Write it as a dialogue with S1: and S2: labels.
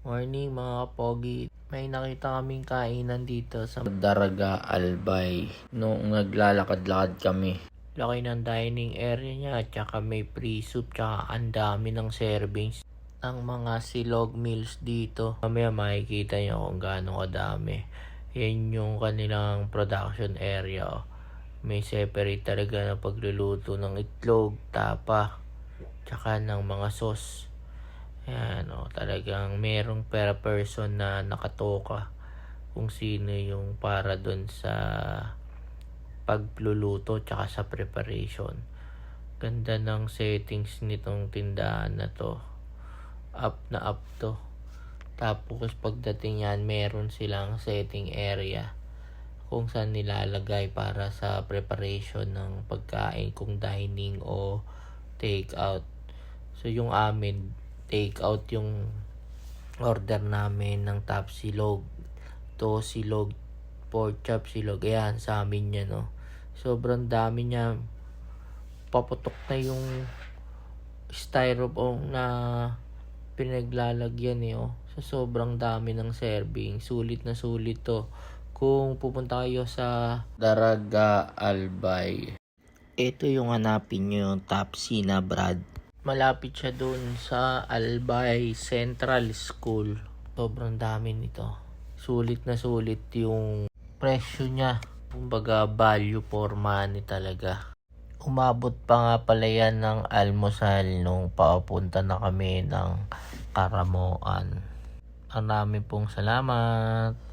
S1: Morning mga pogi. May nakita kaming kainan dito sa Daraga Albay noong naglalakad-lakad kami. Laki ng dining area niya at saka may free soup tsaka ang dami ng servings. Ang mga silog meals dito. Mamaya makikita niyo kung gaano kadami. Yan yung kanilang production area. May separate talaga na pagluluto ng itlog, tapa, tsaka ng mga sauce. Ayan, talagang merong per person na nakatoka kung sino yung para doon sa pagluluto tsaka sa preparation. Ganda ng settings nitong tindahan na to. Up na up to. Tapos pagdating yan, meron silang setting area kung saan nilalagay para sa preparation ng pagkain, kung dining o take out. So yung amin, take out yung order namin ng top silog, to silog, pork chop silog. Ayan, sa amin yan, no. Sobrang dami niya. Paputok na yung styrofoam na pinaglalagyan sa sobrang dami ng serving. Sulit na sulit to kung pupunta kayo sa Daraga Albay. Ito yung hanapin nyo, yung Tapsi na Brad. Malapit siya dun sa Albay Central School. Sobrang dami nito. Sulit na sulit yung presyo niya. Kumbaga value for money talaga. Umabot pa nga pala yan ng almusal nung papunta na kami ng Karamoan. Maraming pong salamat.